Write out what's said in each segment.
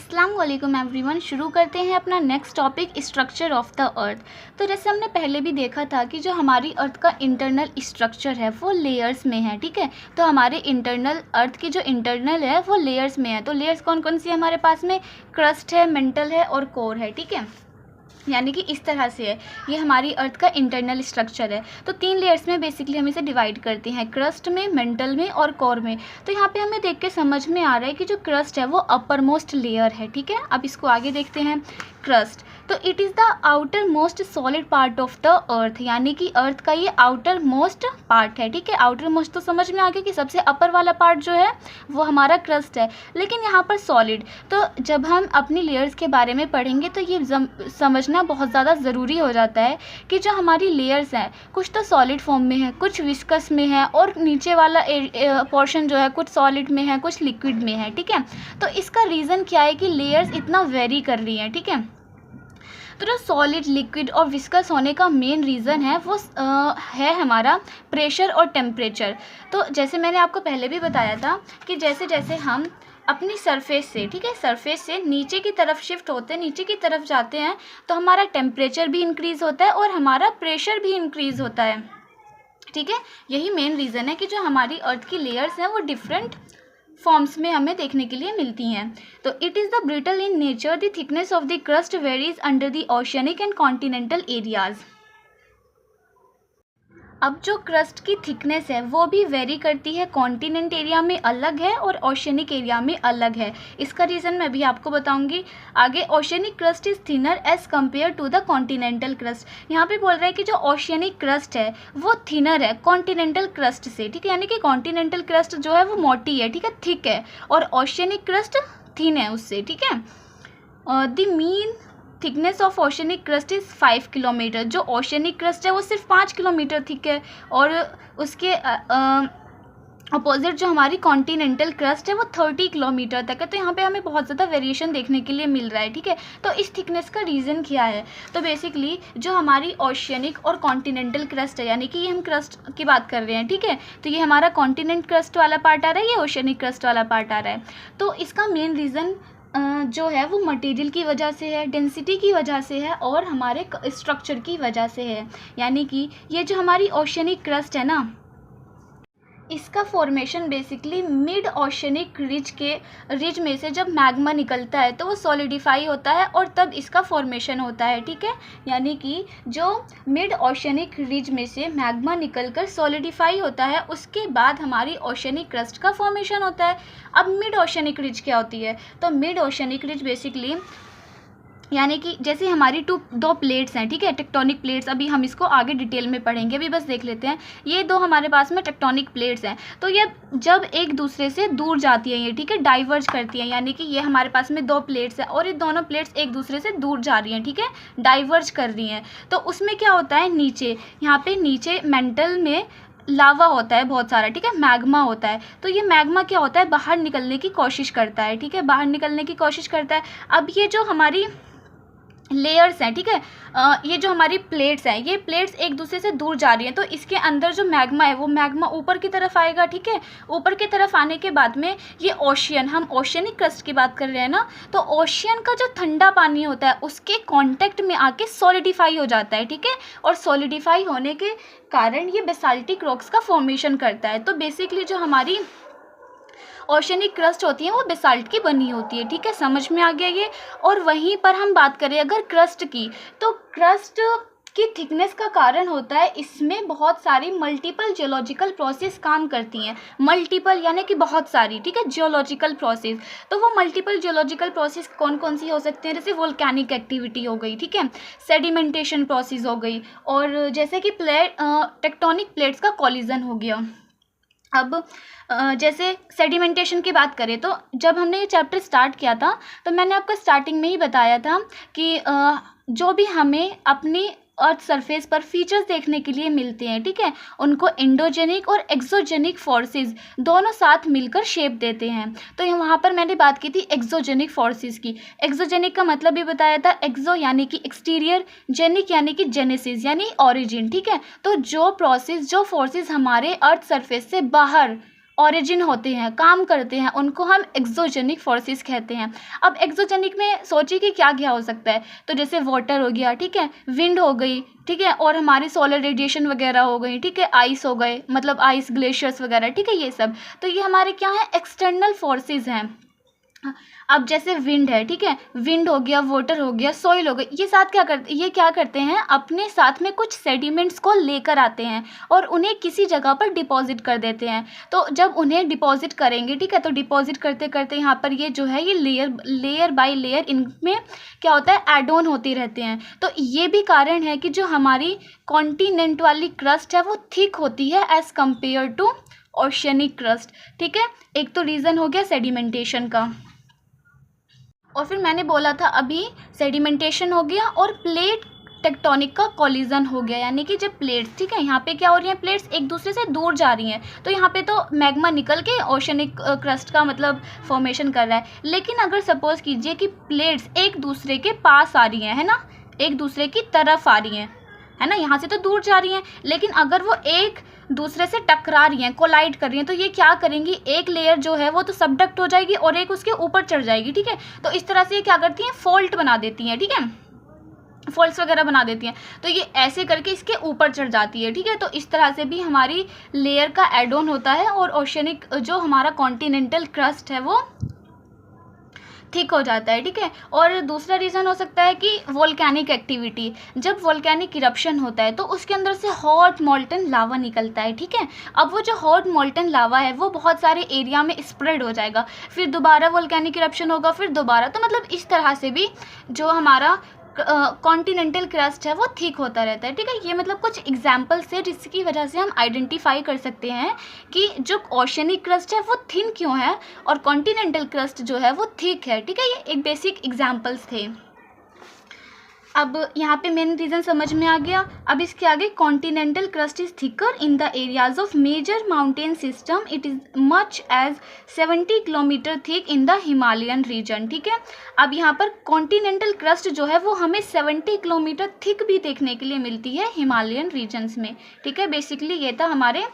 अस्सलाम वालेकुम एवरीवन। शुरू करते हैं अपना next topic, structure of the earth. तो जैसे हमने पहले भी देखा था कि जो हमारी अर्थ का इंटरनल स्ट्रक्चर है वो लेयर्स में है, ठीक है। तो हमारे इंटरनल अर्थ की जो इंटरनल है वो लेयर्स में है। तो लेयर्स कौन कौन सी है हमारे पास में? क्रस्ट है, मेंटल है और कोर है, ठीक है। यानी कि इस तरह से है, ये हमारी अर्थ का इंटरनल स्ट्रक्चर है। तो 3 लेयर्स में बेसिकली हम इसे डिवाइड करते हैं, क्रस्ट में, मेंटल में और कोर में। तो यहाँ पे हमें देख के समझ में आ रहा है कि जो क्रस्ट है वो अपर मोस्ट लेयर है, ठीक है। अब इसको आगे देखते हैं। क्रस्ट, तो it is the outer most solid part of the earth, यानी कि अर्थ का ये आउटर मोस्ट पार्ट है, ठीक है। आउटर मोस्ट तो समझ में आ गया कि सबसे अपर वाला पार्ट जो है वो हमारा क्रस्ट है, लेकिन यहाँ पर सॉलिड। तो जब हम अपनी लेयर्स के बारे में पढ़ेंगे तो ये समझना बहुत ज़्यादा ज़रूरी हो जाता है कि जो हमारी लेयर्स हैं कुछ तो सॉलिड फॉर्म में है, कुछ विस्कस में है और नीचे वाला पोर्शन जो है कुछ सॉलिड में है, कुछ लिक्विड में है, ठीक है। तो इसका रीज़न क्या है कि लेयर्स इतना वेरी कर रही हैं, ठीक है। तो जो सॉलिड, लिक्विड और विस्कस होने का मेन रीज़न है वो है हमारा प्रेशर और टेम्परेचर। तो जैसे मैंने आपको पहले भी बताया था कि जैसे जैसे हम अपनी सरफेस से, ठीक है, सरफेस से नीचे की तरफ शिफ्ट होते हैं, नीचे की तरफ जाते हैं, तो हमारा टेम्परेचर भी इंक्रीज़ होता है और हमारा प्रेशर भी इंक्रीज़ होता है, ठीक है। यही मेन रीज़न है कि जो हमारी अर्थ की लेयर्स हैं वो डिफरेंट फॉर्म्स में हमें देखने के लिए मिलती हैं। तो it is the brittle in nature, the thickness of the crust varies under the oceanic and continental areas. अब जो क्रस्ट की थिकनेस है वो भी वेरी करती है, कॉन्टिनेंट एरिया में अलग है और ओशियनिक एरिया में अलग है। इसका रीज़न मैं भी आपको बताऊंगी आगे। Oceanic crust is thinner as compare to the continental crust. यहाँ पे बोल रहा है कि जो ओशियनिक क्रस्ट है वो थिनर है कॉन्टिनेंटल क्रस्ट से, ठीक है। यानी कि कॉन्टिनेंटल क्रस्ट जो है वो मोटी है, ठीक है, थिक है, और ओशियनिक क्रस्ट थिन है उससे, ठीक है। The mean thickness of oceanic crust is 5 kilometre. जो ओशियनिक क्रस्ट है वो सिर्फ 5 किलोमीटर थिक है और उसके अपोजिट जो हमारी कॉन्टिनेंटल क्रस्ट है वो 30 किलोमीटर तक है। तो यहाँ पे हमें बहुत ज़्यादा वेरिएशन देखने के लिए मिल रहा है, ठीक है। तो इस थिकनेस का रीज़न क्या है? तो बेसिकली जो हमारी ओशियनिक और कॉन्टिनेंटल क्रस्ट है, यानी कि ये हम क्रस्ट की बात कर रहे हैं, ठीक है। तो ये हमारा कॉन्टिनेंट क्रस्ट वाला पार्ट आ रहा है, ये ओशियनिक क्रस्ट वाला पार्ट आ रहा है। तो इसका मेन रीज़न जो है वो मटेरियल की वजह से है, डेंसिटी की वजह से है और हमारे स्ट्रक्चर की वजह से है। यानी कि ये जो हमारी ओशियनिक क्रस्ट है ना, इसका formation basically mid oceanic ridge में से जब मैग्मा निकलता है तो वो सॉलिडिफाई होता है और तब इसका फॉर्मेशन होता है, ठीक है। यानी कि जो मिड ओशियनिक रिज में से मैग्मा निकलकर सॉलिडिफाई होता है उसके बाद हमारी ओशियनिक क्रस्ट का फॉर्मेशन होता है। अब मिड ओशियनिक रिज क्या होती है? तो मिड ओशियनिक रिज बेसिकली यानी कि जैसे हमारी दो प्लेट्स हैं, ठीक है, टेक्टोनिक प्लेट्स। अभी हम इसको आगे डिटेल में पढ़ेंगे, अभी बस देख लेते हैं। ये दो हमारे पास में टेक्टोनिक प्लेट्स हैं, तो ये जब एक दूसरे से दूर जाती हैं, ये, ठीक है, डाइवर्ज करती हैं। यानी कि ये हमारे पास में 2 प्लेट्स हैं और ये दोनों प्लेट्स एक दूसरे से दूर जा रही हैं, ठीक है, डाइवर्ज कर रही हैं। तो उसमें क्या होता है, नीचे, यहाँ पे नीचे मेंटल में लावा होता है बहुत सारा, ठीक है, मैग्मा होता है। तो ये मैग्मा क्या होता है, बाहर निकलने की कोशिश करता है, ठीक है, बाहर निकलने की कोशिश करता है। अब ये जो हमारी लेयर्स हैं, ठीक है, ये जो हमारी प्लेट्स हैं, ये प्लेट्स एक दूसरे से दूर जा रही हैं, तो इसके अंदर जो मैग्मा है वो मैग्मा ऊपर की तरफ आएगा, ठीक है। ऊपर की तरफ आने के बाद में ये ओशियन, हम ओशियनिक क्रस्ट की बात कर रहे हैं ना, तो ओशियन का जो ठंडा पानी होता है उसके कांटेक्ट में आके सॉलिडिफाई हो जाता है, ठीक है, और सॉलिडिफाई होने के कारण ये बेसाल्टिक रॉक्स का फॉर्मेशन करता है। तो बेसिकली जो हमारी ओशियनिक क्रस्ट होती है वो बेसाल्ट की बनी होती है, ठीक है, समझ में आ गया ये। और वहीं पर हम बात करें अगर क्रस्ट की, तो क्रस्ट की थिकनेस का कारण होता है इसमें बहुत सारी मल्टीपल जियोलॉजिकल प्रोसेस काम करती हैं। मल्टीपल यानी कि बहुत सारी, ठीक है, जियोलॉजिकल प्रोसेस। तो वो मल्टीपल जियोलॉजिकल प्रोसेस कौन कौन सी हो सकती हैं? जैसे वोल्केनिक एक्टिविटी हो गई, ठीक है, सेडिमेंटेशन प्रोसेस हो गई, और जैसे कि टेक्टोनिक प्लेट्स का कॉलिजन हो गया। अब जैसे सेडिमेंटेशन की बात करें तो जब हमने ये चैप्टर स्टार्ट किया था तो मैंने आपको स्टार्टिंग में ही बताया था कि जो भी हमें अपनी अर्थ सरफेस पर फीचर्स देखने के लिए मिलते हैं, ठीक है, उनको एंडोजेनिक और एक्सोजेनिक फोर्सेस दोनों साथ मिलकर शेप देते हैं। तो वहाँ पर मैंने बात की थी एक्सोजेनिक फोर्सेस की। एक्सोजेनिक का मतलब भी बताया था, एक्सो यानी कि एक्सटीरियर, जेनिक यानी कि जेनेसिस यानी ऑरिजिन, ठीक है। तो जो फोर्सेस हमारे अर्थ सरफेस से बाहर ऑरिजिन होते हैं, काम करते हैं, उनको हम एक्सोजेनिक फोर्सेस कहते हैं। अब एक्सोजेनिक में सोचिए कि क्या क्या हो सकता है। तो जैसे वाटर हो गया, ठीक है, विंड हो गई, ठीक है, और हमारी सोलर रेडिएशन वगैरह हो गई, ठीक है, आइस हो गए, मतलब आइस ग्लेशियर्स वगैरह, ठीक है, ये सब। तो ये हमारे क्या है, एक्सटर्नल फोर्सेस हैं। अब जैसे विंड है, ठीक है, विंड हो गया, वाटर हो गया, सॉइल हो गई, ये क्या करते हैं, अपने साथ में कुछ सेडिमेंट्स को लेकर आते हैं और उन्हें किसी जगह पर डिपॉजिट कर देते हैं। तो जब उन्हें डिपॉजिट करेंगे, ठीक है, तो डिपॉजिट करते करते यहाँ पर ये जो है, ये लेयर बाय लेयर इनमें क्या होता है, ऐड ऑन होते रहते हैं। तो ये भी कारण है कि जो हमारी कॉन्टिनेंट वाली क्रस्ट है वो थिक होती है as compare to oceanic crust, ठीक है। एक तो रीज़न हो गया सेडिमेंटेशन का, और फिर मैंने बोला था अभी सेडिमेंटेशन हो गया और प्लेट टेक्टोनिक का कोलिजन हो गया, यानी कि जब प्लेट्स, ठीक है, यहाँ पे क्या हो रही हैं, प्लेट्स एक दूसरे से दूर जा रही हैं, तो यहाँ पे तो मैग्मा निकल के ओशनिक क्रस्ट का मतलब फॉर्मेशन कर रहा है। लेकिन अगर सपोज कीजिए कि प्लेट्स एक दूसरे के पास आ रही हैं, है ना, एक दूसरे की तरफ आ रही हैं, है ना, यहाँ से तो दूर जा रही हैं, लेकिन अगर वो एक दूसरे से टकरा रही हैं, कोलाइड कर रही हैं, तो ये क्या करेंगी, एक लेयर जो है वो तो सबडक्ट हो जाएगी और एक उसके ऊपर चढ़ जाएगी, ठीक है। तो इस तरह से ये क्या करती हैं, फॉल्ट बना देती हैं, ठीक है, फॉल्ट्स वगैरह बना देती हैं। तो ये ऐसे करके इसके ऊपर चढ़ जाती है, ठीक है। तो इस तरह से भी हमारी लेयर का एड ऑन होता है और ओशियनिक जो हमारा कॉन्टिनेंटल क्रस्ट है वो ठीक हो जाता है, ठीक है। और दूसरा रीज़न हो सकता है कि वोल्केनिक एक्टिविटी, जब वोल्केनिक इरप्शन होता है तो उसके अंदर से हॉट मोल्टन लावा निकलता है, ठीक है। अब वो जो हॉट मोल्टन लावा है वो बहुत सारे एरिया में स्प्रेड हो जाएगा, फिर दोबारा वोल्केनिक इरप्शन होगा, फिर दोबारा, तो मतलब इस तरह से भी जो हमारा कॉन्टिनेंटल क्रस्ट है वो ठीक होता रहता है, ठीक है। ये मतलब कुछ एग्जाम्पल्स है जिसकी वजह से हम आइडेंटिफाई कर सकते हैं कि जो ओशियनिक क्रस्ट है वो थिन क्यों है और कॉन्टिनेंटल क्रस्ट जो है वो थिक है, ठीक है। ये एक बेसिक एग्जाम्पल्स थे। अब यहाँ पे मेन रीज़न समझ में आ गया। अब इसके आगे, continental crust is thicker in the areas of major mountain system, it is much as 70 kilometre thick in the Himalayan region, ठीक है। अब यहाँ पर कॉन्टिनेंटल क्रस्ट जो है वो हमें 70 किलोमीटर थिक भी देखने के लिए मिलती है हिमालयन रीजन्स में, ठीक है। बेसिकली ये था हमारे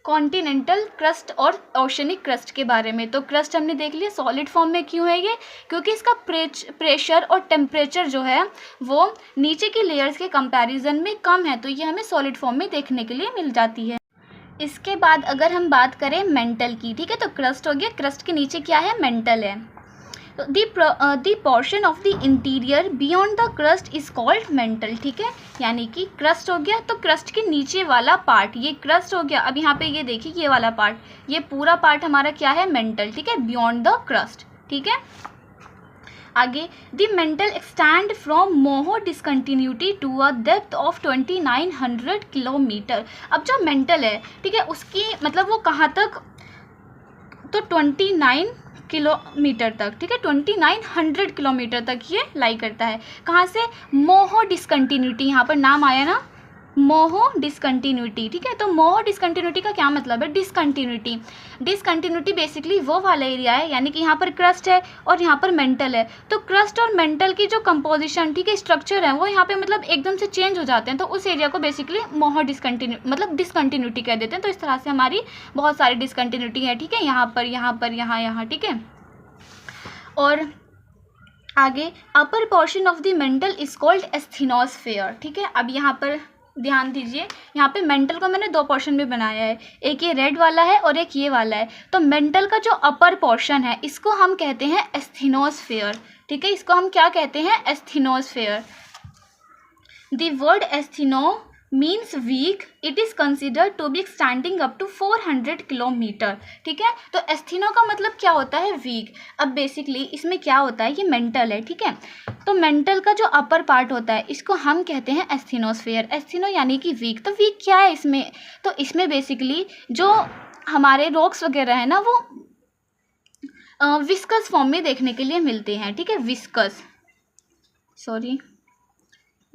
कॉन्टिनेंटल क्रस्ट और ओशियनिक क्रस्ट के बारे में। तो क्रस्ट हमने देख लिया सॉलिड फॉर्म में क्यों है ये, क्योंकि इसका प्रेशर और टेम्परेचर जो है वो नीचे की लेयर्स के कंपैरिजन में कम है, तो ये हमें सॉलिड फॉर्म में देखने के लिए मिल जाती है। इसके बाद अगर हम बात करें मेंटल की, ठीक है, तो क्रस्ट हो गया, क्रस्ट के नीचे क्या है, मेंटल है। तो the portion of the interior beyond the crust is called mantle, ठीक है। यानी कि क्रस्ट हो गया, तो क्रस्ट के नीचे वाला पार्ट ये क्रस्ट हो गया। अब यहाँ पे ये देखिए, ये वाला पार्ट, ये पूरा पार्ट हमारा क्या है, मेंटल, ठीक है, बियॉन्ड द क्रस्ट, ठीक है। आगे, the mantle extend from Moho discontinuity to a depth of 2900 kilometre. अब जो मेंटल है, ठीक है, उसकी मतलब वो कहाँ तक, तो 29 किलोमीटर तक, ठीक है, 2900 किलोमीटर तक ये लाई करता है। कहाँ से, मोहो डिसकंटिन्यूटी, यहाँ पर नाम आया ना, मोहो डिसकंटिन्यूटी, ठीक है। तो मोहो डिसकंटिन्यूटी का क्या मतलब है, डिसकंटिन्यूटी, डिसकंटिन्यूटी बेसिकली वो वाला एरिया है, यानी कि यहाँ पर क्रस्ट है और यहाँ पर मेंटल है, तो क्रस्ट और मेंटल की जो कंपोजिशन, ठीक है, स्ट्रक्चर है, वो यहाँ पे मतलब एकदम से चेंज हो जाते हैं, तो उस एरिया को बेसिकली मोहो मतलब डिसकंटिन्यूटी कह देते हैं। तो इस तरह से हमारी बहुत सारी डिसकंटिन्यूटी है, ठीक है, यहाँ पर, यहाँ पर, यहाँ, ठीक है। और आगे, upper portion of the mental is called asthenosphere, ठीक है। अब यहाँ पर ध्यान दीजिए, यहाँ पे मेंटल को मैंने दो पोर्शन में बनाया है, एक ये रेड वाला है और एक ये वाला है। तो मेंटल का जो अपर पोर्शन है इसको हम कहते हैं एस्थेनोस्फेयर, ठीक है, इसको हम क्या कहते हैं, asthenosphere. The word astheno means weak, it is considered to be extending up to 400 kilometre, ठीक है। तो एस्थेनो का मतलब क्या होता है, वीक। अब बेसिकली इसमें क्या होता है, ये मेंटल है, ठीक है। तो मेंटल का जो अपर पार्ट होता है इसको हम कहते हैं एस्थेनोस्फेयर, एस्थेनो यानी कि वीक। तो वीक क्या है इसमें, तो इसमें बेसिकली जो हमारे रॉक्स वगैरह है ना वो विस्कस फॉर्म में देखने के लिए मिलते हैं, ठीक है, विस्कस, सॉरी,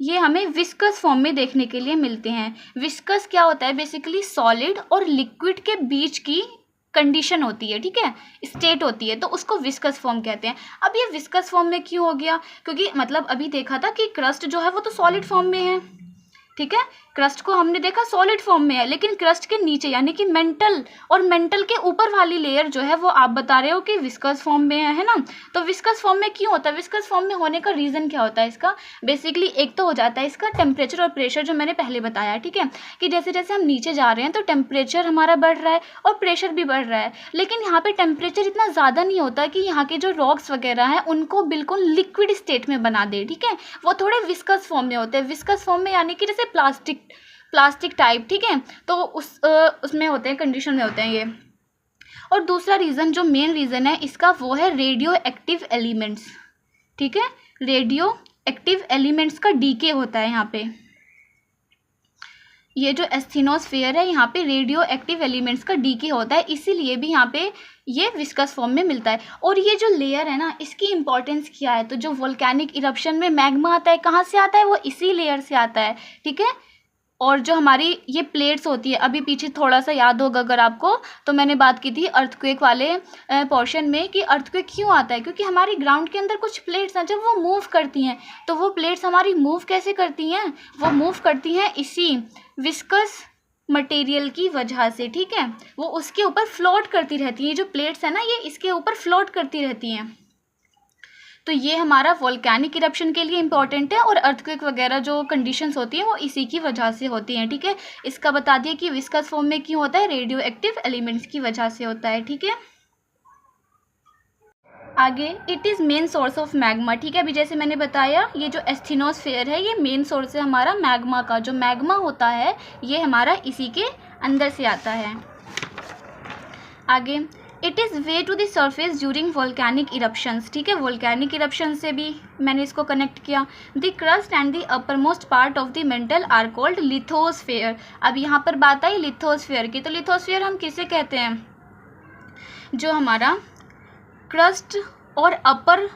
ये हमें विस्कस फॉर्म में देखने के लिए मिलते हैं। विस्कस क्या होता है, बेसिकली सॉलिड और लिक्विड के बीच की कंडीशन होती है, ठीक है, स्टेट होती है, तो उसको विस्कस फॉर्म कहते हैं। अब ये विस्कस फॉर्म में क्यों हो गया, क्योंकि मतलब अभी देखा था कि क्रस्ट जो है वो तो सॉलिड फॉर्म में है, ठीक है। क्रस्ट को हमने देखा सॉलिड फॉर्म में है, लेकिन क्रस्ट के नीचे यानी कि मेंटल और मेंटल के ऊपर वाली लेयर जो है वो आप बता रहे हो कि विस्कस फॉर्म में है ना। तो विस्कस फॉर्म में क्यों होता है? विस्कस फॉर्म में होने का रीज़न क्या होता है इसका? बेसिकली एक तो हो जाता है इसका टेम्परेचर और प्रेशर, जो मैंने पहले बताया, ठीक है, कि जैसे जैसे हम नीचे जा रहे हैं तो टेम्परेचर हमारा बढ़ रहा है और प्रेशर भी बढ़ रहा है, लेकिन यहाँ पे टेम्परेचर इतना ज़्यादा नहीं होता कि यहाँ के जो रॉक्स वगैरह हैं उनको बिल्कुल लिक्विड स्टेट में बना दे, ठीक है। वो थोड़े विस्कस फॉर्म में होते हैं। विस्कस फॉर्म में यानी कि जैसे प्लास्टिक टाइप, ठीक है, तो उसमें होते हैं, कंडीशन में होते हैं ये। और दूसरा रीज़न, जो मेन रीज़न है इसका, वो है रेडियो एक्टिव एलिमेंट्स, ठीक है। रेडियो एक्टिव एलिमेंट्स का डीके होता है यहाँ पे। ये जो एस्थेनोस्फीयर है यहाँ पे रेडियो एक्टिव एलिमेंट्स का डीके होता है, इसीलिए भी यहाँ पे ये विस्कस फॉर्म में मिलता है। और ये जो लेयर है ना, इसकी इंपॉर्टेंस क्या है? तो जो वोल्केनिक इरप्शन में मैग्मा आता है, कहाँ से आता है? वो इसी लेयर से आता है, ठीक है। और जो हमारी ये प्लेट्स होती है, अभी पीछे थोड़ा सा याद होगा अगर आपको, तो मैंने बात की थी अर्थक्वेक वाले पोर्शन में कि अर्थक्वेक क्यों आता है, क्योंकि हमारी ग्राउंड के अंदर कुछ प्लेट्स हैं, जब वो मूव करती हैं तो वो प्लेट्स हमारी मूव कैसे करती हैं? वो मूव करती हैं इसी विस्कस मटेरियल की वजह से, ठीक है। वो उसके ऊपर फ्लोट करती रहती हैं, जो प्लेट्स हैं ना ये इसके ऊपर फ्लोट करती रहती हैं। तो ये हमारा वोल्केनिक इरप्शन के लिए इंपॉर्टेंट है, और अर्थक्वेक वगैरह जो कंडीशंस होती हैं वो इसी की वजह से होती हैं, ठीक है। इसका बता दिया कि विस्कस फॉर्म में क्यों होता है, रेडियो एक्टिव एलिमेंट्स की वजह से होता है, ठीक है। आगे, it is main source of magma, ठीक है। अभी जैसे मैंने बताया ये जो एस्थेनोस्फीयर है ये मेन सोर्स है हमारा मैग्मा का। जो मैग्मा होता है ये हमारा इसी के अंदर से आता है। आगे, it is way to the surface during volcanic eruptions, ठीक है। वोल्केनिक इरप्शन से भी मैंने इसको कनेक्ट किया। The crust and the upper most part of the mantle are called lithosphere. अब यहाँ पर बात आई लिथोस्फेयर की, तो लिथोस्फेयर हम किसे कहते हैं? जो हमारा क्रस्ट और अपर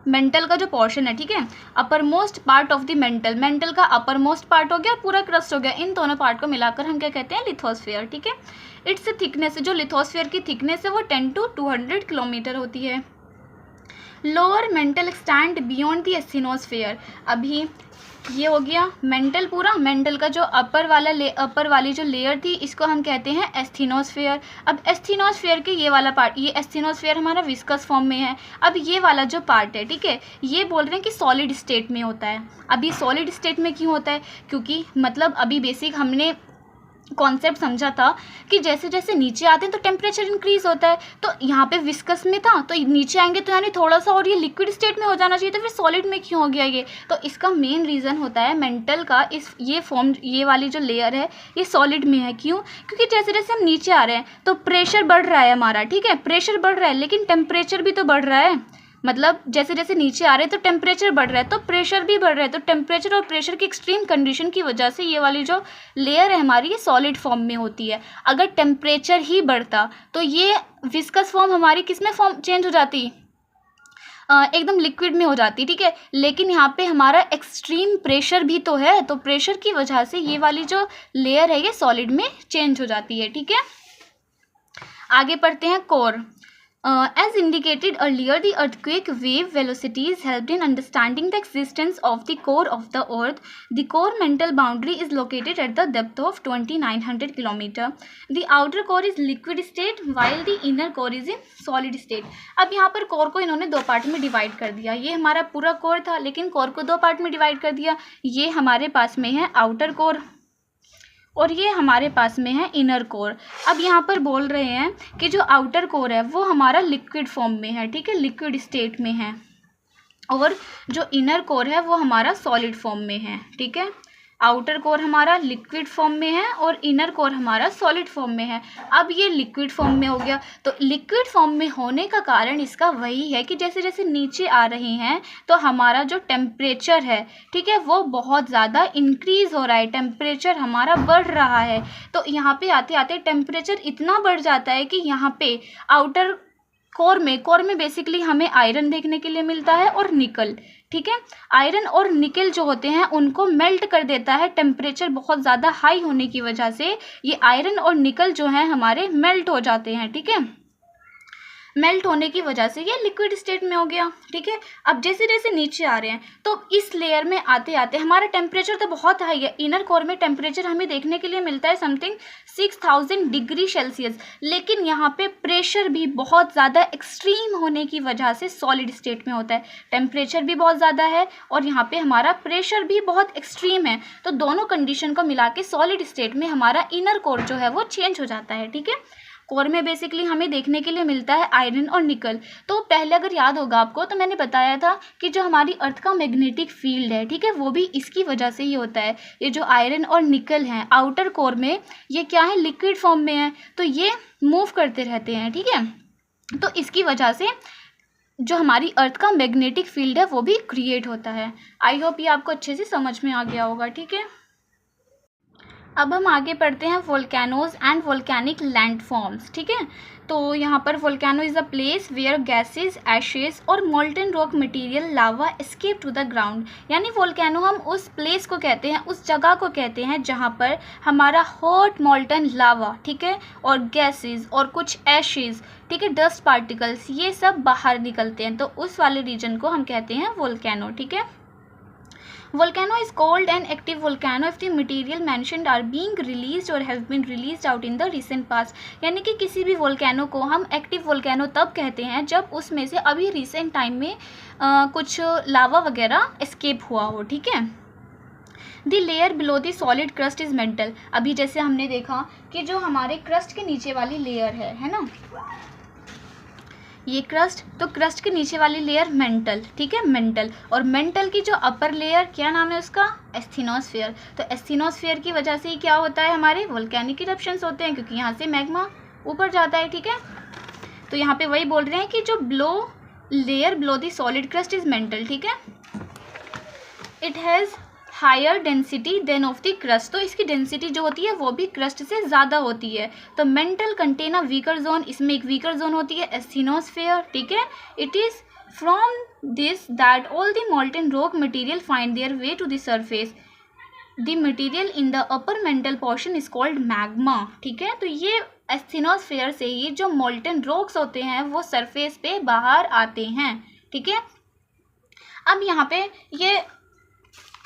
मेंटल का जो पोर्शन है, ठीक है, अपर most part of the mental का अपर मोस्ट पार्ट हो गया, पूरा क्रस्ट हो गया, इन दोनों पार्ट को मिलाकर हम क्या कहते हैं? लिथोस्फेयर, ठीक है। इट्स थिकनेस, जो लिथोस्फेयर की थिकनेस है वो 10 to 200 किलोमीटर होती है। Lower mental extend beyond the asthenosphere. अभी ये हो गया मेंटल पूरा, मेंटल का जो अपर वाली जो लेयर थी इसको हम कहते हैं एस्थेनोस्फेयर। अब एस्थेनोस्फेयर के ये वाला पार्ट, ये एस्थेनोस्फेयर हमारा विस्कस फॉर्म में है। अब ये वाला जो पार्ट है, ठीक है, ये बोल रहे हैं कि सॉलिड स्टेट में होता है। अभी सॉलिड स्टेट में क्यों होता है? क्योंकि मतलब अभी बेसिक हमने कॉन्सेप्ट समझा था कि जैसे जैसे नीचे आते हैं तो टेम्परेचर इंक्रीज होता है, तो यहाँ पे विस्कस में था तो नीचे आएंगे तो यानी थोड़ा सा और ये लिक्विड स्टेट में हो जाना चाहिए, तो फिर सॉलिड में क्यों हो गया ये? तो इसका मेन रीज़न होता है मेंटल का ये वाली जो लेयर है ये सॉलिड में है। क्यों? क्योंकि जैसे जैसे हम नीचे आ रहे हैं तो प्रेशर बढ़ रहा है हमारा, ठीक है, प्रेशर बढ़ रहा है, लेकिन टेम्परेचर भी तो बढ़ रहा है। मतलब जैसे जैसे नीचे आ रहे हैं तो टेम्परेचर बढ़ रहा है, तो प्रेशर भी बढ़ रहा है, तो टेम्परेचर और प्रेशर की एक्सट्रीम कंडीशन की वजह से ये वाली जो लेयर है हमारी ये सॉलिड फॉर्म में होती है। अगर टेम्परेचर ही बढ़ता तो ये विस्कस फॉर्म हमारी किस में फॉर्म चेंज हो जाती? एकदम लिक्विड में हो जाती, ठीक है। लेकिन यहाँ पे हमारा एक्सट्रीम प्रेशर भी तो है, तो प्रेशर की वजह से ये वाली जो लेयर है ये सॉलिड में चेंज हो जाती है, ठीक है। आगे पढ़ते हैं core. As indicated earlier, the earthquake wave velocities helped in understanding the existence of the core of the earth. The core mental boundary is located at the depth of 2900 km. The outer core is liquid state while the inner core is in solid state. अब यहाँ पर core को इन्होंने दो part में divide कर दिया। ये हमारा पूरा कोर था, लेकिन कोर को दो पार्ट में डिवाइड कर दिया। ये हमारे पास में है आउटर कोर और ये हमारे पास में है इनर कोर। अब यहाँ पर बोल रहे हैं कि जो आउटर कोर है वो हमारा लिक्विड फॉर्म में है, ठीक है, लिक्विड स्टेट में है, और जो इनर कोर है वो हमारा सॉलिड फॉर्म में है, ठीक है। आउटर कोर हमारा लिक्विड फॉर्म में है और इनर कोर हमारा सॉलिड फॉर्म में है। अब ये लिक्विड फॉर्म में हो गया, तो लिक्विड फॉर्म में होने का कारण इसका वही है कि जैसे जैसे नीचे आ रहे हैं तो हमारा जो टेम्परेचर है, ठीक है, वो बहुत ज़्यादा इंक्रीज़ हो रहा है, टेम्परेचर हमारा बढ़ रहा है। तो यहाँ पे आते आते टेम्परेचर इतना बढ़ जाता है कि यहाँ पे आउटर कोर में बेसिकली हमें आयरन देखने के लिए मिलता है और निकल, ठीक है। आयरन और निकल जो होते हैं उनको मेल्ट कर देता है टेम्परेचर बहुत ज़्यादा हाई होने की वजह से। ये आयरन और निकल जो हैं हमारे मेल्ट हो जाते हैं, ठीक है। मेल्ट होने की वजह से ये लिक्विड स्टेट में हो गया, ठीक है। अब जैसे जैसे नीचे आ रहे हैं तो इस लेयर में आते आते हमारा टेम्परेचर तो बहुत हाई है, इनर कोर में टेम्परेचर हमें देखने के लिए मिलता है समथिंग 6000 डिग्री सेल्सियस, लेकिन यहाँ पे प्रेशर भी बहुत ज़्यादा एक्सट्रीम होने की वजह से सॉलिड स्टेट में होता है। टेम्परेचर भी बहुत ज़्यादा है और यहाँ पे हमारा प्रेशर भी बहुत एक्सट्रीम है, तो दोनों कंडीशन को मिला के सॉलिड स्टेट में हमारा इनर कोर जो है वो चेंज हो जाता है, ठीक है। कोर में बेसिकली हमें देखने के लिए मिलता है आयरन और निकल। तो पहले अगर याद होगा आपको तो मैंने बताया था कि जो हमारी अर्थ का मैग्नेटिक फील्ड है, ठीक है, वो भी इसकी वजह से ही होता है। ये जो आयरन और निकल हैं आउटर कोर में, ये क्या है, लिक्विड फॉर्म में है, तो ये मूव करते रहते हैं, ठीक है। तो इसकी वजह से जो हमारी अर्थ का मैग्नेटिक फील्ड है वो भी क्रिएट होता है। आई होप ये आपको अच्छे से समझ में आ गया होगा, ठीक है। अब हम आगे पढ़ते हैं वोल्केनोज एंड वोल्केनिक लैंडफॉर्म्स, ठीक है। तो यहाँ पर volcano is a place where gases, ashes और molten rock material lava escape to the ground. यानी वोल्केनो हम उस प्लेस को कहते हैं, उस जगह को कहते हैं जहाँ पर हमारा हॉट मोल्टन लावा, ठीक है, और गैसेज और कुछ एशेज, ठीक है, डस्ट पार्टिकल्स, ये सब बाहर निकलते हैं, तो उस वाले रीजन को हम कहते हैं वोल्केनो, ठीक है। Volcano is called an active volcano if the material mentioned are being released or have been released out in the recent past। यानी कि किसी भी वोल्केनो को हम एक्टिव वोल्केनो तब कहते हैं जब उसमें से अभी रिसेंट टाइम में कुछ लावा वगैरह एस्केप हुआ हो, ठीक है। The layer below the solid crust is mental. अभी जैसे हमने देखा कि जो हमारे क्रस्ट के नीचे वाली लेयर है ना, ये क्रस्ट, तो क्रस्ट के नीचे वाली लेयर मेंटल, ठीक है, मेंटल। और मेंटल की जो अपर लेयर क्या नाम है उसका, एस्थेनोस्फेयर। तो एस्थेनोस्फेयर की वजह से ही क्या होता है, हमारे वोल्केनिक इरप्शंस होते हैं, क्योंकि यहाँ से मैग्मा ऊपर जाता है, ठीक है। तो यहाँ पे वही बोल रहे हैं कि जो layer below the solid crust is mantle, ठीक है। It has higher density than of the crust. तो इसकी डेंसिटी जो होती है वो भी क्रस्ट से ज़्यादा होती है। तो mantle contain a weaker zone, इसमें एक वीकर जोन होती है एस्थेनोस्फेयर, ठीक है। It is from this that all the molten rock material find their way to the surface. The material in the upper mantle portion is called magma, ठीक है। तो ये एस्थेनोस्फेयर से ही जो मोल्टन रॉक्स होते हैं वो सरफेस पे बाहर आते हैं, ठीक है। अब यहाँ पे ये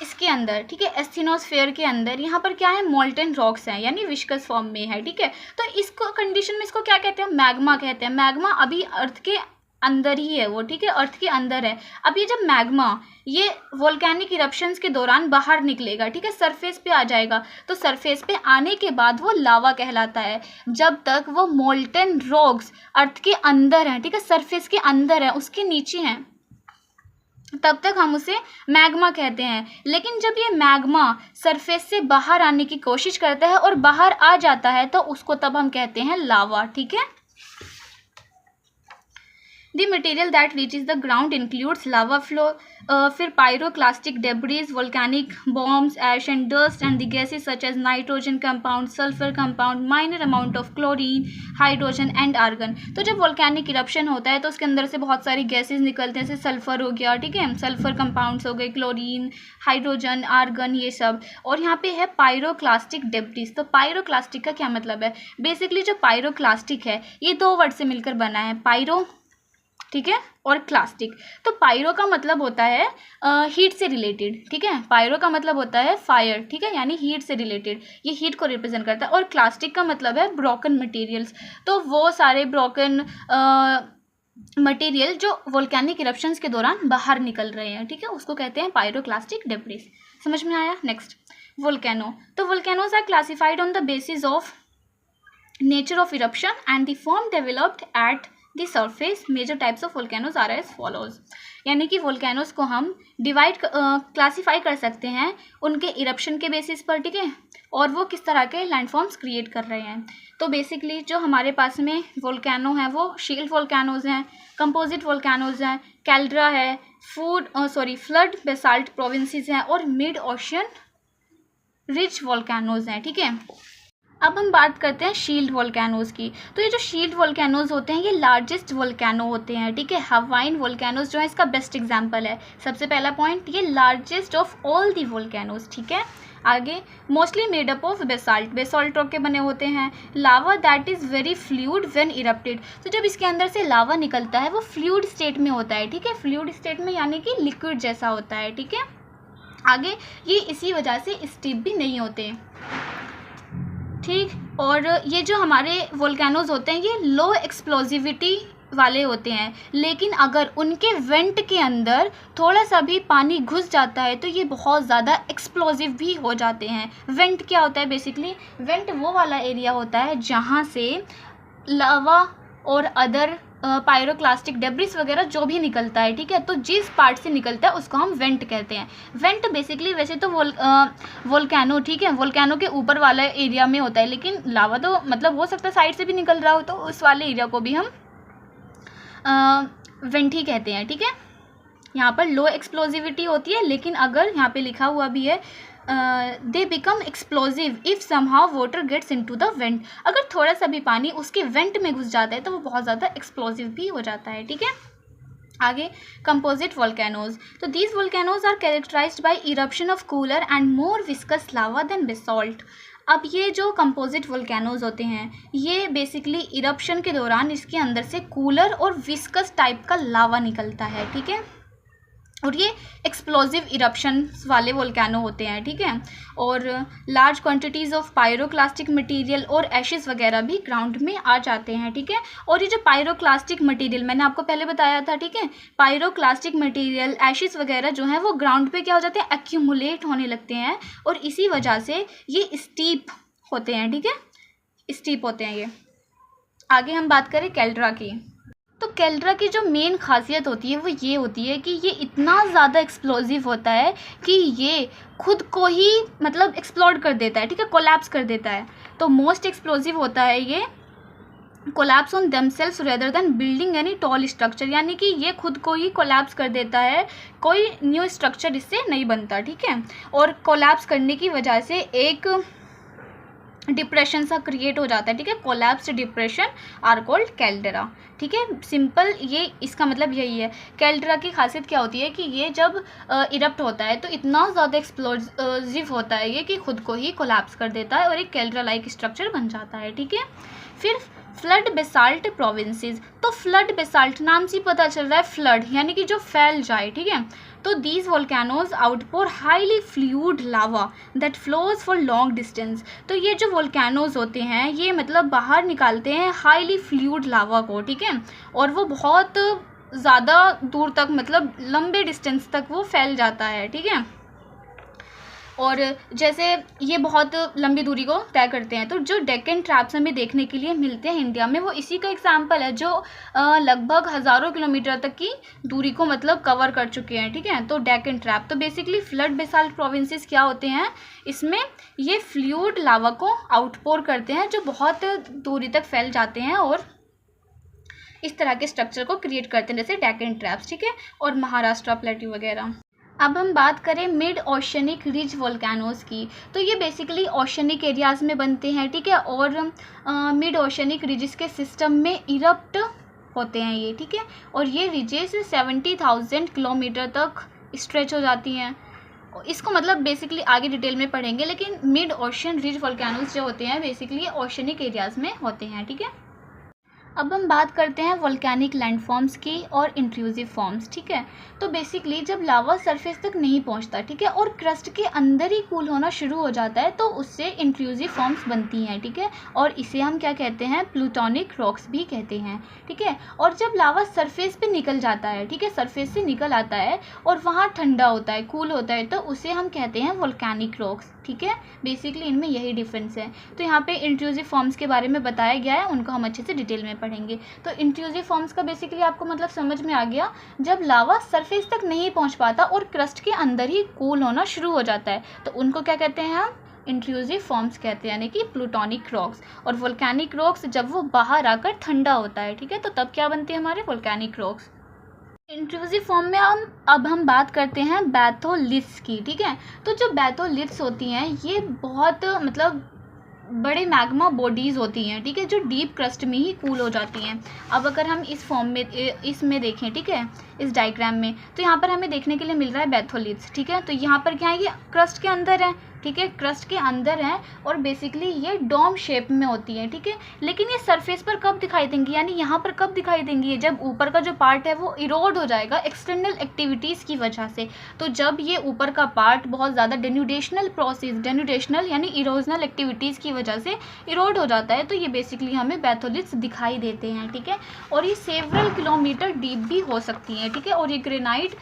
इसके अंदर, ठीक है, एस्थेनोस्फेयर के अंदर यहाँ पर क्या है, मोल्टन रॉक्स हैं, यानी विस्कस फॉर्म में है, ठीक है। तो इसको कंडीशन में इसको क्या कहते हैं, मैग्मा कहते हैं। मैग्मा अभी अर्थ के अंदर ही है वो, ठीक है, अर्थ के अंदर है। अब ये जब मैग्मा ये वोल्केनिक इरप्शंस के दौरान बाहर निकलेगा, ठीक है, सरफेस पे आ जाएगा, तो सरफेस पे आने के बाद वो लावा कहलाता है। जब तक वो मोल्टन रॉक्स अर्थ के अंदर हैं, ठीक है, सरफेस के अंदर है, उसके नीचे हैं, तब तक हम उसे मैग्मा कहते हैं। लेकिन जब ये मैग्मा सरफेस से बाहर आने की कोशिश करता है और बाहर आ जाता है तो उसको तब हम कहते हैं लावा, ठीक है। The material that reaches the ground includes lava flow, फिर pyroclastic debris, volcanic bombs, ash and dust, and the gases such as nitrogen compound, sulfur compound, minor amount of chlorine, hydrogen and argon। तो जब volcanic eruption होता है तो उसके अंदर से बहुत सारी गैसेज निकलते हैं, जैसे सल्फर हो गया, ठीक है, सल्फर कंपाउंड्स हो गए, क्लोरीन, हाइड्रोजन, आर्गन, ये सब। और यहाँ पे है पायरोक्लास्टिक डेब्रिस। तो पायरोक्लास्टिक का क्या मतलब है, बेसिकली जो पायरोक्लास्टिक है ये दो वर्ड से मिलकर बना है, पायरो, ठीक है, और क्लास्टिक। तो पायरो का मतलब होता है हीट से रिलेटेड, ठीक है, पायरो का मतलब होता है फायर, ठीक है, यानी हीट से रिलेटेड, ये हीट को रिप्रेजेंट करता है। और क्लास्टिक का मतलब है ब्रोकन मटेरियल्स। तो वो सारे ब्रोकन मटेरियल जो वोल्केनिक इरप्शंस के दौरान बाहर निकल रहे हैं, ठीक है, उसको कहते हैं पायरोक्लास्टिक डेब्रिस। समझ में आया। Next, volcano. तो volcanoes are classified on the basis of nature of eruption and the form developed at the surface. Major types of volcanoes are as follows. यानी कि वोल्केनोज को हम क्लासीफाई कर सकते हैं उनके इरप्शन के बेसिस पर, ठीक है, और वो किस तरह के लैंडफॉर्म्स क्रिएट कर रहे हैं। तो बेसिकली जो हमारे पास में वोल्केनो हैं वो शील्ड वोल्केनोज हैं, कंपोजिट वोल्केनोज हैं, कैल्ड्रा है, फ्लड बेसाल्ट प्रोविंसेस हैं, और मिड ओशियन रिच वोल्केनोज हैं, ठीक है। अब हम बात करते हैं शील्ड वोल्केनोज की। तो ये जो शील्ड वोल्केनोज होते हैं ये लार्जेस्ट वोल्केनो होते हैं, ठीक है। हवाइन वोल्केनोज जो है इसका बेस्ट एग्जांपल है। सबसे पहला पॉइंट, ये largest of all the volcanoes, ठीक है। आगे, mostly made up of basalt, basalt rock के बने होते हैं। Lava that is very fluid when erupted, तो जब इसके अंदर से लावा निकलता है वो फ्लूइड स्टेट में होता है, ठीक है। फ्लूइड स्टेट में यानी कि लिक्विड जैसा होता है, ठीक है। आगे, ये इसी वजह से स्टीप भी नहीं होते, ठीक। और ये जो हमारे वोल्केनोज होते हैं ये लो एक्सप्लोजिविटी वाले होते हैं, लेकिन अगर उनके वेंट के अंदर थोड़ा सा भी पानी घुस जाता है तो ये बहुत ज़्यादा एक्सप्लोजिव भी हो जाते हैं। वेंट क्या होता है? बेसिकली वेंट वो वाला एरिया होता है जहाँ से लावा और अदर पायरोक्लास्टिक डेब्रिस वगैरह जो भी निकलता है, ठीक है। तो जिस पार्ट से निकलता है उसको हम वेंट कहते हैं। वेंट बेसिकली वैसे तो वोल्केनो, ठीक है, वोल्केनो के ऊपर वाला एरिया में होता है, लेकिन लावा तो मतलब हो सकता है साइड से भी निकल रहा हो, तो उस वाले एरिया को भी हम वेंट ही कहते हैं, ठीक है। यहाँ पर लो एक्सप्लोजिविटी होती है, लेकिन अगर यहाँ पे लिखा हुआ भी है they become explosive if somehow water gets into the vent, अगर थोड़ा सा भी पानी उसके वेंट में घुस जाता है तो वो बहुत ज़्यादा एक्सप्लोजिव भी हो जाता है, ठीक है। आगे, कंपोजिट वोल्केनोज। तो these volcanoes are characterized by eruption of cooler and more viscous lava than basalt. अब ये जो कंपोजिट वोल्केनोज होते हैं ये बेसिकली इरप्शन के दौरान इसके अंदर से कूलर और विस्कस टाइप का लावा निकलता है, ठीक है। और ये एक्सप्लोजिव इरप्शंस वाले वोल्केनो होते हैं, ठीक है। और large quantities of pyroclastic material और एशेस वगैरह भी ग्राउंड में आ जाते हैं, ठीक है। और ये जो पायरोक्लास्टिक मटेरियल मैंने आपको पहले बताया था, ठीक है, पायरोक्लास्टिक मटेरियल एशेस वगैरह जो है वो ग्राउंड पे क्या हो जाते हैं? एक्यूमुलेट होने लगते हैं, और इसी वजह से ये स्टीप होते हैं, ठीक है, स्टीप होते हैं ये। आगे हम बात करें कैल्ड्रा की। तो कैल्ड्रा की जो मेन खासियत होती है वो ये होती है कि ये इतना ज़्यादा एक्सप्लोजिव होता है कि ये खुद को ही मतलब एक्सप्लोड कर देता है, ठीक है, कोलैप्स कर देता है। तो मोस्ट एक्सप्लोजिव होता है ये collapse on themselves rather than building any tall structure, यानी कि ये खुद को ही कोलैप्स कर देता है, कोई न्यू स्ट्रक्चर इससे नहीं बनता, ठीक है। और कोलैप्स करने की वजह से एक डिप्रेशन सा क्रिएट हो जाता है, ठीक है। Collapsed depression are called caldera, ठीक है। सिंपल ये इसका मतलब यही है। कैल्डेरा की खासियत क्या होती है कि ये जब इरप्ट होता है तो इतना ज़्यादा एक्सप्लोजिव होता है ये कि खुद को ही कोलैप्स कर देता है और एक कैल्डेरा लाइक स्ट्रक्चर बन जाता है, ठीक है। फिर फ्लड बेसाल्ट प्रोविंसेस। तो फ्लड बेसाल्ट नाम से पता चल रहा है फ्लड यानी कि जो फैल जाए, ठीक है। तो these volcanoes outpour highly fluid lava that flows for long distance. तो ये जो वोल्केनोज होते हैं ये मतलब बाहर निकालते हैं हाईली फ्लूइड लावा को, ठीक है, और वो बहुत ज़्यादा दूर तक मतलब लंबे डिस्टेंस तक वो फैल जाता है, ठीक है। और जैसे ये बहुत लंबी दूरी को तय करते हैं, तो जो डेक्कन ट्रैप्स हमें देखने के लिए मिलते हैं इंडिया में वो इसी का एग्जाम्पल है, जो लगभग हज़ारों किलोमीटर तक की दूरी को मतलब कवर कर चुके हैं, ठीक है। तो डेक्कन ट्रैप तो बेसिकली फ्लड बेसाल्ट प्रोविंसेस क्या होते हैं, इसमें ये फ्लूइड लावा को आउटपोर करते हैं जो बहुत दूरी तक फैल जाते हैं और इस तरह के स्ट्रक्चर को क्रिएट करते हैं, जैसे डेक्कन ट्रैप्स, ठीक है, और महाराष्ट्र प्लेट्यू वगैरह। अब हम बात करें मिड ओशनिक रिज वोल्केनोज की। तो ये बेसिकली ओशनिक एरियाज़ में बनते हैं, ठीक है, और मिड ओशनिक रिजेस के सिस्टम में इरप्ट होते हैं ये, ठीक है। और ये रिजेस 70,000 किलोमीटर तक स्ट्रेच हो जाती हैं। इसको मतलब बेसिकली आगे डिटेल में पढ़ेंगे, लेकिन मिड ओशन रिज वोल्केनोज जो होते हैं बेसिकली ओशनिक एरियाज़ में होते हैं, ठीक है। अब हम बात करते हैं वोल्केनिक लैंडफॉर्म्स की और इंट्रूसिव फॉर्म्स, ठीक है। तो बेसिकली जब लावा सरफेस तक नहीं पहुंचता, ठीक है, और क्रस्ट के अंदर ही कूल होना शुरू हो जाता है तो उससे इंट्रूसिव फॉर्म्स बनती हैं, ठीक है, और इसे हम क्या कहते हैं? प्लूटोनिक रॉक्स भी कहते हैं, ठीक है। और जब लावा सरफेस पे निकल जाता है, ठीक है, सरफेस से निकल आता है और वहाँ ठंडा होता है, कूल होता है, तो उसे हम कहते हैं वोल्केनिक रॉक्स, ठीक है। बेसिकली इनमें यही डिफरेंस है। तो यहाँ पे इंट्रूसिव फॉर्म्स के बारे में बताया गया है, उनको हम अच्छे से डिटेल में पढ़ेंगे। तो इंट्रूसिव फॉर्म्स का बेसिकली आपको मतलब समझ में आ गया, जब लावा सरफेस तक नहीं पहुँच पाता और क्रस्ट के अंदर ही कूल होना शुरू हो जाता है तो उनको क्या कहते हैं हम? इंट्रूसिव फॉर्म्स कहते हैं, यानी कि प्लूटोनिक रॉक्स। और वोल्केनिक रॉक्स जब वो बाहर आकर ठंडा होता है, ठीक है, तो तब क्या बनते हैं हमारे वोल्केनिक रॉक्स। इंट्रूसिव फॉर्म में हम बात करते हैं बैथोलिथ्स की, ठीक है। तो जो बैथोलिथ्स होती हैं ये बहुत मतलब बड़े मैग्मा बॉडीज़ होती हैं, ठीक है, जो डीप क्रस्ट में ही कूल हो जाती हैं। अब अगर हम इस फॉर्म में इसमें देखें, ठीक है, इस डायग्राम में, तो यहाँ पर हमें देखने के लिए मिल रहा है बैथोलिथ्स, ठीक है। तो यहाँ पर क्या है, ये क्रस्ट के अंदर है, ठीक है, क्रस्ट के अंदर है और बेसिकली ये डोम शेप में होती है, ठीक है। लेकिन ये सरफेस पर कब दिखाई देंगी, यानी यहाँ पर कब दिखाई देंगी, ये जब ऊपर का जो पार्ट है वो इरोड हो जाएगा एक्सटर्नल एक्टिविटीज़ की वजह से। तो जब ये ऊपर का पार्ट बहुत ज़्यादा डेन्यूडेशनल प्रोसेस, डेन्यूडेशनल यानी इरोजनल एक्टिविटीज़ की वजह से इरोड हो जाता है, तो ये बेसिकली हमें बैथोलिथ्स दिखाई देते हैं, ठीक है। और ये सेवरल किलोमीटर डीप भी हो सकती हैं, ठीक है। और ये ग्रेनाइट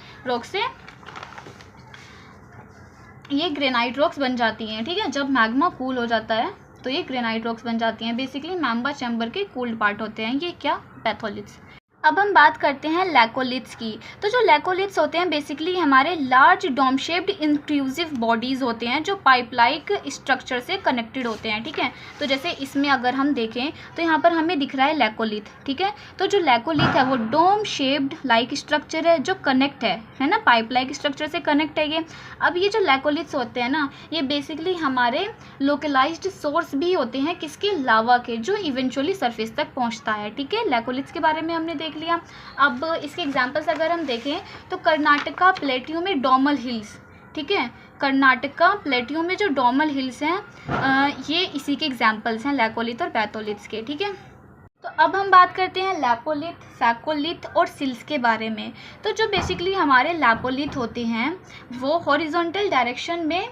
रॉक्स बन जाती हैं, ठीक है। जब मैग्मा कूल हो जाता है तो ये ग्रेनाइट रॉक्स बन जाती हैं। बेसिकली मैम्बा चैम्बर के कूल्ड पार्ट होते हैं ये क्या, बैथोलिथ्स। अब हम बात करते हैं लैकोलिथ्स की। तो जो लैकोलिथ्स होते हैं बेसिकली हमारे large dome shaped intrusive bodies होते हैं जो पाइप लाइक स्ट्रक्चर से कनेक्टेड होते हैं, ठीक है। तो जैसे इसमें अगर हम देखें तो यहाँ पर हमें दिख रहा है लैकोलिथ, ठीक है। तो जो लैकोलिथ है वो डोम शेप्ड लाइक स्ट्रक्चर है जो कनेक्ट है ना, पाइप लाइक स्ट्रक्चर से कनेक्ट है ये। अब ये जो लैकोलिथ्स होते हैं ना, ये बेसिकली हमारे लोकलाइज्ड सोर्स भी होते हैं किसके, लावा के, जो इवेंचुअली सरफेस तक पहुँचता है, ठीक है। लैकोलिथ्स के बारे में हमने लिया। अब इसके एग्जांपल्स अगर हम देखें तो कर्नाटका प्लेट्यू में डोमल हिल्स, ठीक है, कर्नाटका प्लेट्यू में जो डोमल हिल्स हैं ये इसी के एग्जांपल्स हैं लैकोलिथ और बैथोलिथ्स के, ठीक है। तो अब हम बात करते हैं लैपोलिथ, फैकोलिथ और सिल्स के बारे में। तो जो बेसिकली हमारे लैपोलिथ होते हैं वो हॉरिजॉन्टल डायरेक्शन में,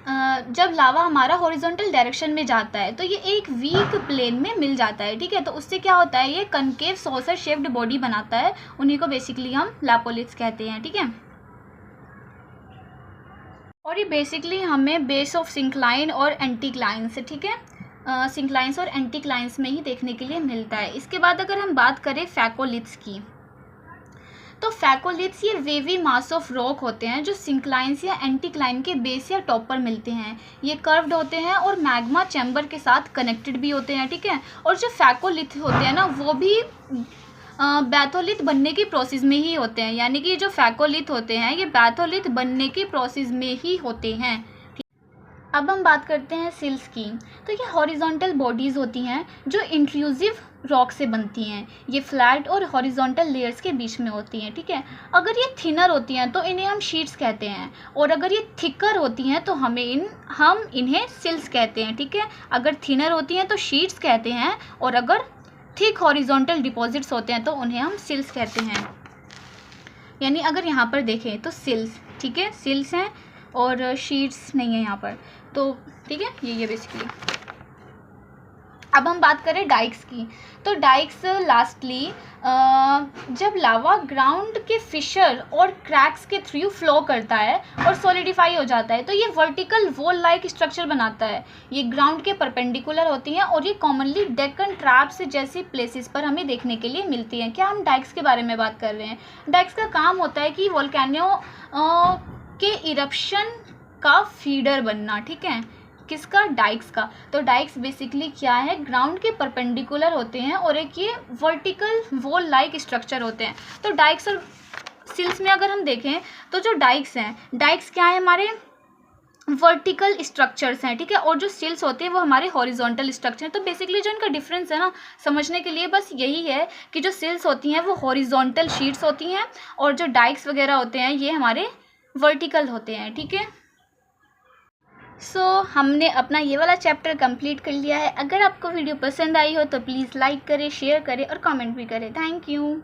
जब लावा हमारा हॉरिजॉन्टल डायरेक्शन में जाता है तो ये एक वीक प्लेन में मिल जाता है, ठीक है। तो उससे क्या होता है, ये कनकेव सॉसर शेप्ड बॉडी बनाता है, उन्हीं को बेसिकली हम लैपोलिथ्स कहते हैं, ठीक है। और ये बेसिकली हमें बेस ऑफ सिंक्लाइन और एंटीक्लाइंस, ठीक है, सिंक्लाइंस और एंटीक्लाइंस में ही देखने के लिए मिलता है। इसके बाद अगर हम बात करें फैकोलिथ्स की, तो फैकोलिथ्स ये वेवी मास ऑफ रॉक होते हैं जो सिंक्लाइंस या एंटीक्लाइन के बेस या टॉप पर मिलते हैं। ये कर्व्ड होते हैं और मैग्मा चैम्बर के साथ कनेक्टेड भी होते हैं, ठीक है। और जो फैकोलिथ होते हैं ना वो भी बैथोलिथ बनने की प्रोसेस में ही होते हैं, यानी कि जो फैकोलिथ होते हैं ये बैथोलिथ बनने की प्रोसेस में ही होते हैं। अब हम बात करते हैं सिल्स की। तो ये हॉरिजॉन्टल बॉडीज़ होती हैं जो इंट्रूसिव रॉक से बनती हैं। ये फ्लैट और हॉरिजॉन्टल लेयर्स के बीच में होती हैं, ठीक है। अगर ये थिनर होती हैं तो इन्हें हम शीट्स कहते हैं, और अगर ये थिकर होती हैं तो हम इन्हें सिल्स कहते हैं, ठीक है। अगर थिनर होती हैं तो शीट्स कहते हैं, और अगर थिक हॉरिजॉन्टल डिपॉजिट्स होते हैं तो उन्हें हम सिल्स कहते हैं। यानी अगर यहाँ पर देखें तो सिल्स, ठीक है, सिल्स हैं और शीट्स नहीं है यहाँ पर, तो ठीक है, ये बेसिकली। अब हम बात करें डाइक्स की। तो डाइक्स लास्टली जब लावा ग्राउंड के फिशर और क्रैक्स के थ्रू फ्लो करता है और सॉलिडिफाई हो जाता है तो ये वर्टिकल वॉल लाइक स्ट्रक्चर बनाता है। ये ग्राउंड के परपेंडिकुलर होती हैं और ये कॉमनली डेक्कन ट्रैप्स जैसी प्लेसेस पर हमें देखने के लिए मिलती हैं। क्या हम डाइक्स के बारे में बात कर रहे हैं? डाइक्स का काम होता है कि वोल्केनो के इरप्शन का फीडर बनना, ठीक है। किसका? डाइक्स का। तो डाइक्स बेसिकली क्या है, ग्राउंड के परपेंडिकुलर होते हैं और एक ये वर्टिकल वॉल लाइक स्ट्रक्चर होते हैं। तो डाइक्स और सिल्स में अगर हम देखें तो जो डाइक्स हैं, डाइक्स क्या है, हमारे वर्टिकल स्ट्रक्चर्स हैं, ठीक है, और जो सिल्स होते हैं वो हमारे हॉरिजॉन्टल स्ट्रक्चर हैं। तो बेसिकली जो इनका डिफरेंस है ना, समझने के लिए बस यही है कि जो सिल्स होती हैं वो हॉरिजॉन्टल शीट्स होती हैं और जो डाइक्स वगैरह होते हैं ये हमारे वर्टिकल होते हैं, ठीक है। हमने अपना ये वाला चैप्टर कंप्लीट कर लिया है। अगर आपको वीडियो पसंद आई हो तो प्लीज़ लाइक करें, शेयर करें और कमेंट भी करें। Thank you.